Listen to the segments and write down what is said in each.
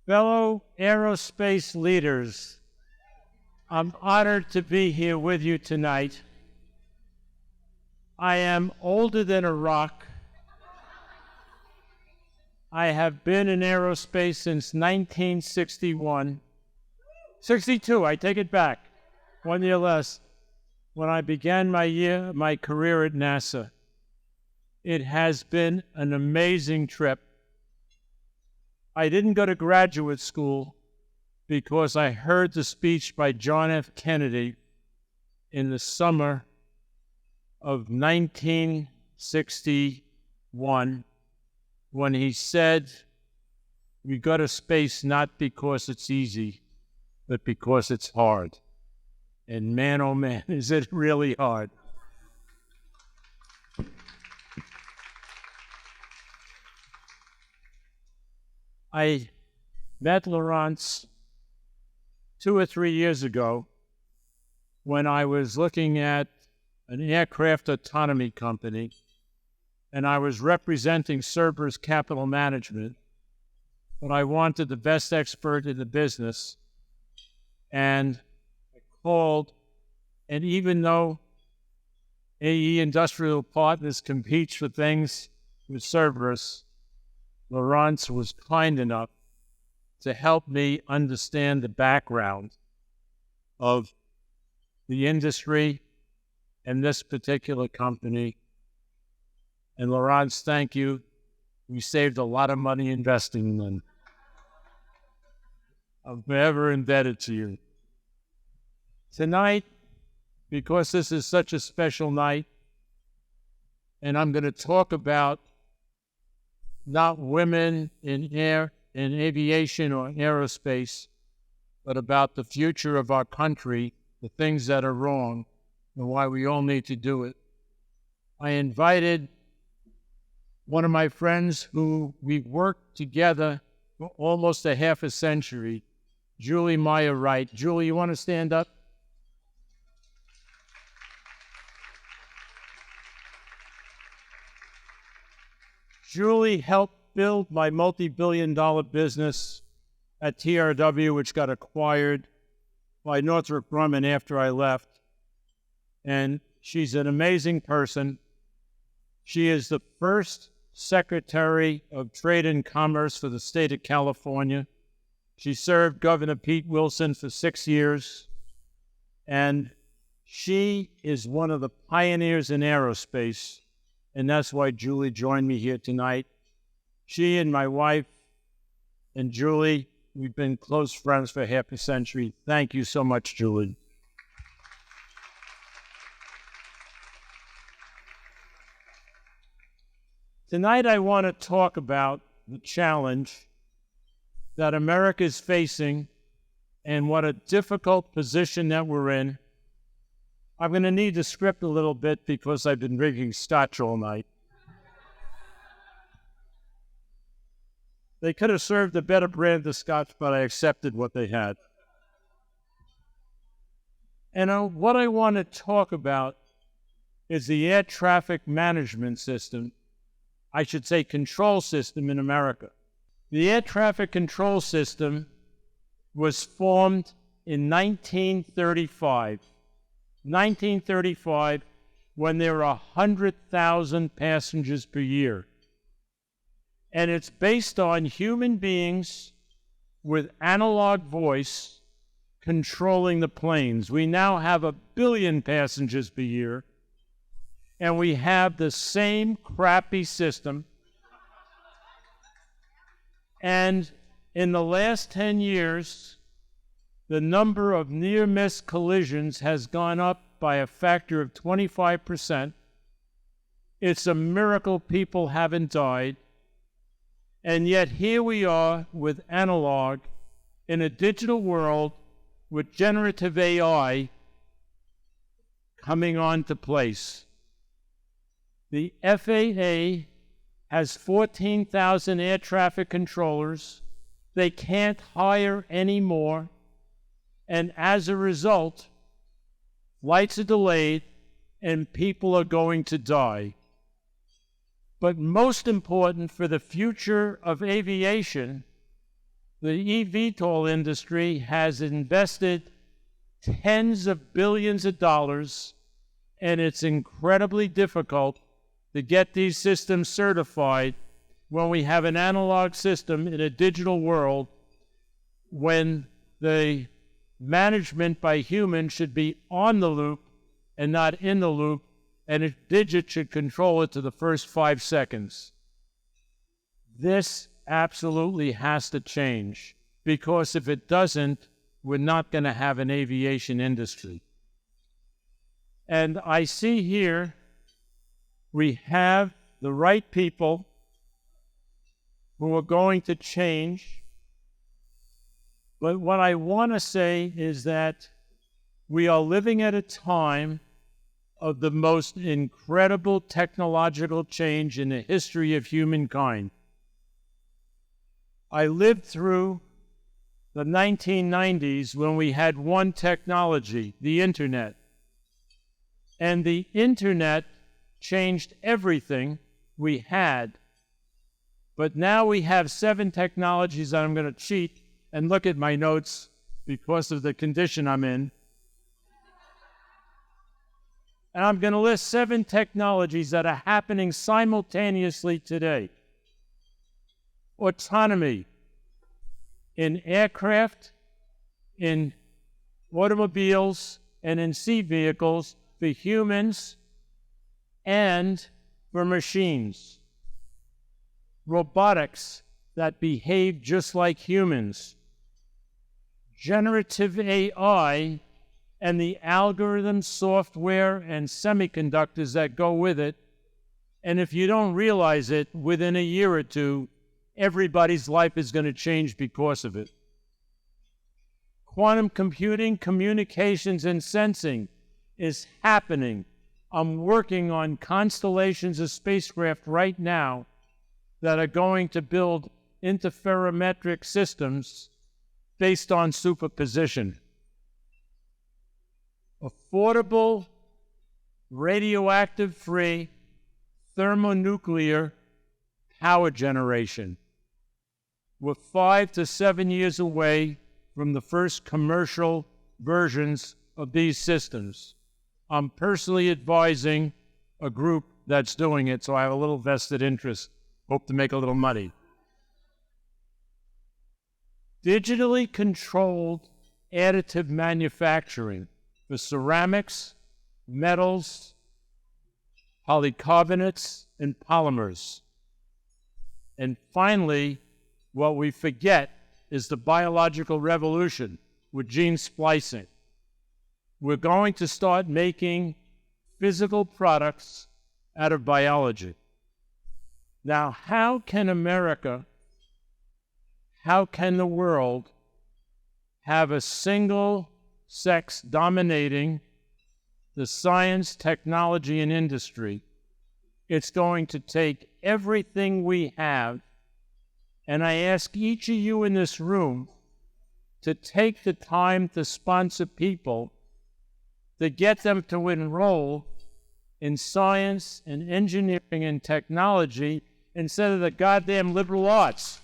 Fellow aerospace leaders, I'm honored to be here with you tonight. I am older than a rock. I have been in aerospace since 1961. 62, I take it back, 1 year less, when I began my career at NASA. It has been an amazing trip. I didn't go to graduate school because I heard the speech by John F. Kennedy in the summer of 1961 when he said, "We go to space not because it's easy, but because it's hard." And man, oh man, is it really hard. I met Laurence 2 or 3 years ago when I was looking at an aircraft autonomy company, and I was representing Cerberus Capital Management, but I wanted the best expert in the business, and I called, and even though AE Industrial Partners competes for things with Cerberus, Laurence was kind enough to help me understand the background of the industry and this particular company. And Laurence, thank you. We saved a lot of money investing in them. I'm forever indebted to you. Tonight, because this is such a special night, and I'm going to talk about not women in aviation or aerospace, but about the future of our country, the things that are wrong, and why we all need to do it. I invited one of my friends who we've worked together for almost a half a century, Julie Meyer Wright. Julie, you want to stand up? Julie helped build my multi-billion-dollar business at TRW, which got acquired by Northrop Grumman after I left. And she's an amazing person. She is the first Secretary of Trade and Commerce for the state of California. She served Governor Pete Wilson for 6 years. And she is one of the pioneers in aerospace. And that's why Julie joined me here tonight. She and my wife and Julie, we've been close friends for half a century. Thank you so much, Julie. Tonight I want to talk about the challenge that America is facing and what a difficult position that we're in. I'm going to need the script a little bit because I've been drinking scotch all night. They could have served a better brand of scotch, but I accepted what they had. And what I want to talk about is the air traffic management system, I should say control system in America. The air traffic control system was formed in 1935. 1935, when there were 100,000 passengers per year. And it's based on human beings with analog voice controlling the planes. We now have 1 billion passengers per year, and we have the same crappy system. And in the last 10 years, the number of near-miss collisions has gone up by a factor of 25%. It's a miracle people haven't died. And yet here we are with analog in a digital world with generative AI coming on to place. The FAA has 14,000 air traffic controllers. They can't hire any more. And as a result, flights are delayed and people are going to die. But most important for the future of aviation The eVTOL industry has invested tens of billions of dollars, and it's incredibly difficult to get these systems certified when we have an analog system in a digital world, when the management by humans should be on the loop and not in the loop, and a digit should control it to the first 5 seconds. This absolutely has to change, because if it doesn't, we're not going to have an aviation industry. And I see here we have the right people who are going to change. But what I want to say is that we are living at a time of the most incredible technological change in the history of humankind. I lived through the 1990s when we had one technology, the internet. And the internet changed everything we had. But now we have 7 technologies that I'm going to cheat and look at my notes because of the condition I'm in. And I'm going to list 7 technologies that are happening simultaneously today. Autonomy in aircraft, in automobiles, and in sea vehicles for humans and for machines. Robotics that behave just like humans. Generative AI and the algorithm, software, and semiconductors that go with it. And if you don't realize it, within a year or two, everybody's life is going to change because of it. Quantum computing, communications, and sensing is happening. I'm working on constellations of spacecraft right now that are going to build interferometric systems based on superposition. Affordable, radioactive-free, thermonuclear power generation. We're 5 to 7 years away from the first commercial versions of these systems. I'm personally advising a group that's doing it, so I have a little vested interest. Hope to make a little money. Digitally controlled additive manufacturing for ceramics, metals, polycarbonates, and polymers. And finally, what we forget is the biological revolution with gene splicing. We're going to start making physical products out of biology. Now, how can America, how can the world have a single sex dominating the science, technology, and industry? It's going to take everything we have, and I ask each of you in this room to take the time to sponsor people, to get them to enroll in science and engineering and technology instead of the goddamn liberal arts.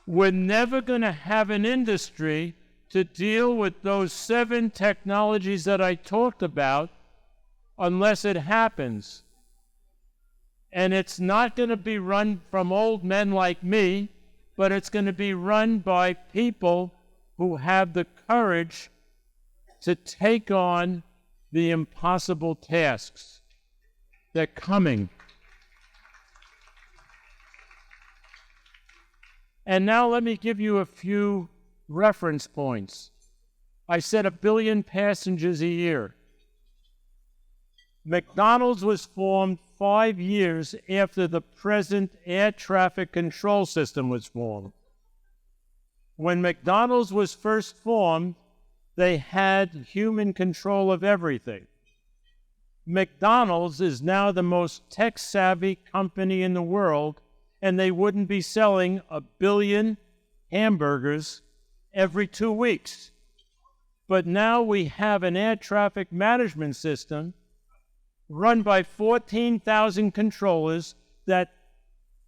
We're never going to have an industry to deal with those 7 technologies that I talked about unless it happens. And it's not going to be run from old men like me, but it's going to be run by people who have the courage to take on the impossible tasks. They're coming. And now let me give you a few reference points. I said 1 billion passengers a year. McDonald's was formed 5 years after the present air traffic control system was formed. When McDonald's was first formed, they had human control of everything. McDonald's is now the most tech-savvy company in the world, and they wouldn't be selling 1 billion hamburgers every 2 weeks. But now we have an air traffic management system run by 14,000 controllers that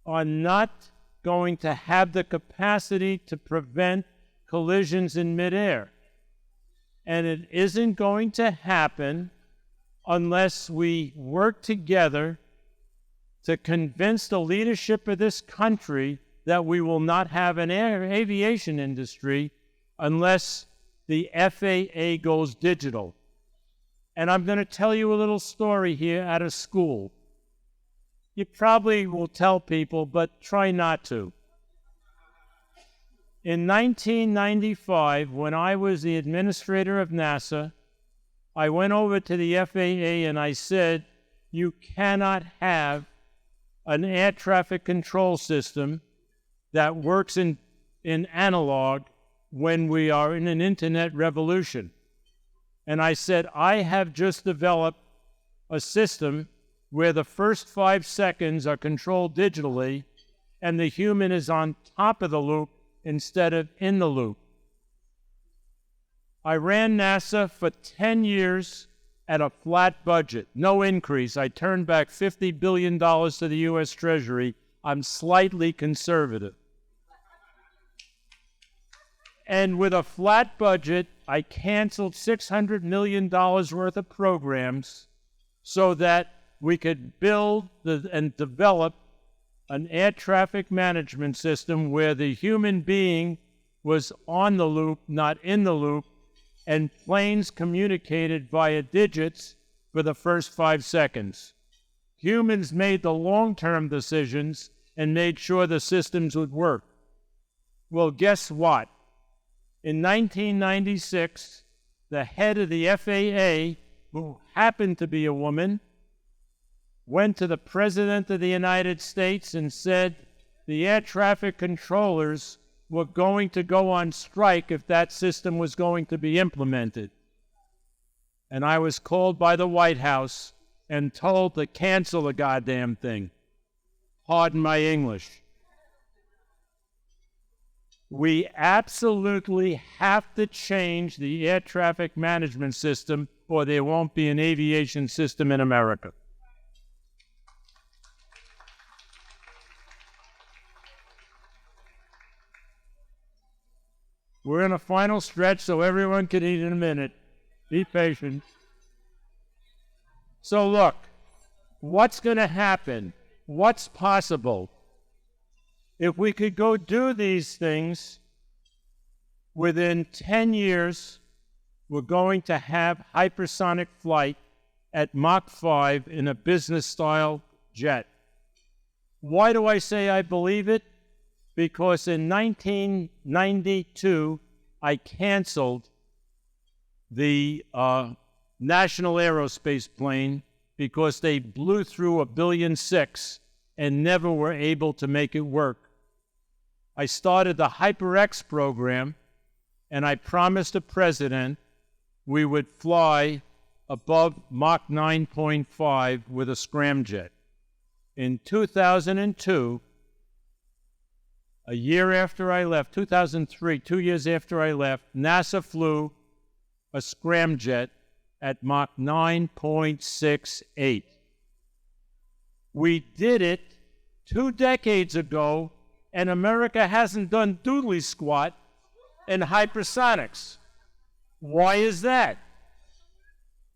are not going to have the capacity to prevent collisions in midair. And it isn't going to happen unless we work together to convince the leadership of this country that we will not have an aviation industry unless the FAA goes digital. And I'm going to tell you a little story here out of school. You probably will tell people, but try not to. In 1995, when I was the administrator of NASA, I went over to the FAA and I said, you cannot have an air traffic control system that works in analog when we are in an internet revolution. And I said, I have just developed a system where the first 5 seconds are controlled digitally and the human is on top of the loop instead of in the loop. I ran NASA for 10 years at a flat budget, no increase. I turned back $50 billion to the U.S. Treasury. I'm slightly conservative. And with a flat budget, I canceled $600 million worth of programs so that we could build and develop an air traffic management system where the human being was on the loop, not in the loop, and planes communicated via digits for the first 5 seconds. Humans made the long-term decisions and made sure the systems would work. Well, guess what? In 1996, the head of the FAA, who happened to be a woman, went to the President of the United States and said the air traffic controllers were going to go on strike if that system was going to be implemented. And I was called by the White House and told to cancel the goddamn thing. Pardon my English. We absolutely have to change the air traffic management system or there won't be an aviation system in America. We're in a final stretch, so everyone can eat in a minute. Be patient. So look, what's going to happen? What's possible? If we could go do these things, within 10 years, we're going to have hypersonic flight at Mach 5 in a business-style jet. Why do I say I believe it? Because in 1992, I canceled the National Aerospace plane because they blew through $1.6 billion and never were able to make it work. I started the HyperX program, and I promised the president we would fly above Mach 9.5 with a scramjet. In 2002, a year after I left, 2003, 2 years after I left, NASA flew a scramjet at Mach 9.68. We did it 2 decades ago, and America hasn't done doodly squat in hypersonics. Why is that?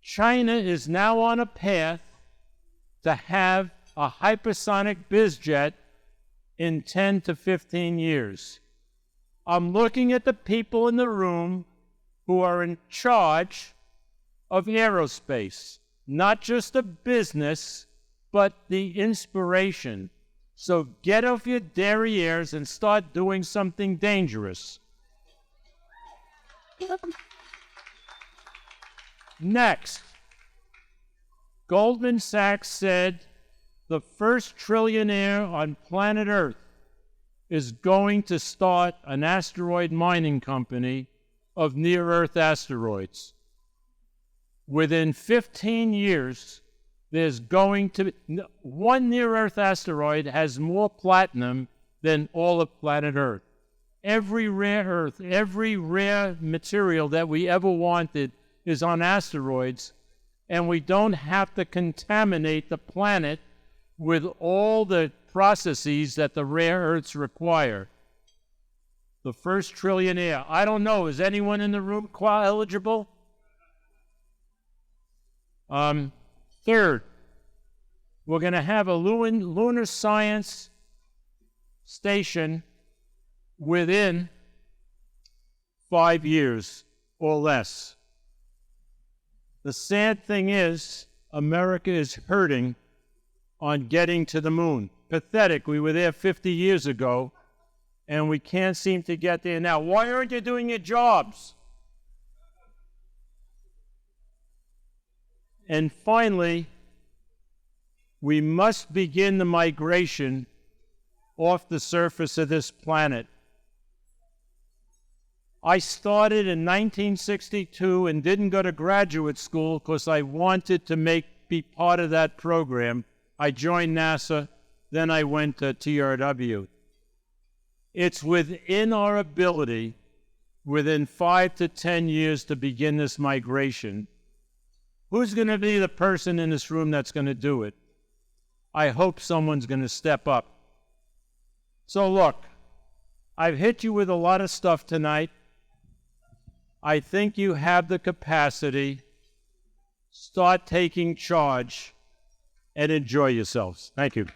China is now on a path to have a hypersonic bizjet in 10 to 15 years. I'm looking at the people in the room who are in charge of aerospace, not just the business, but the inspiration. So get off your derrieres and start doing something dangerous. Next, Goldman Sachs said the first trillionaire on planet Earth is going to start an asteroid mining company of near-Earth asteroids. Within 15 years, there's going to be one near-Earth asteroid has more platinum than all of planet Earth. Every rare earth, every rare material that we ever wanted is on asteroids, and we don't have to contaminate the planet with all the processes that the rare earths require. The first trillionaire. I don't know. Is anyone in the room eligible? Third, we're going to have a lunar science station within 5 years or less. The sad thing is, America is hurting on getting to the moon. Pathetic. We were there 50 years ago, and we can't seem to get there now. Why aren't you doing your jobs? And finally, we must begin the migration off the surface of this planet. I started in 1962 and didn't go to graduate school because I wanted to be part of that program. I joined NASA, then I went to TRW. It's within our ability, within 5 to 10 years, to begin this migration. Who's going to be the person in this room that's going to do it? I hope someone's going to step up. So look, I've hit you with a lot of stuff tonight. I think you have the capacity. Start taking charge and enjoy yourselves. Thank you.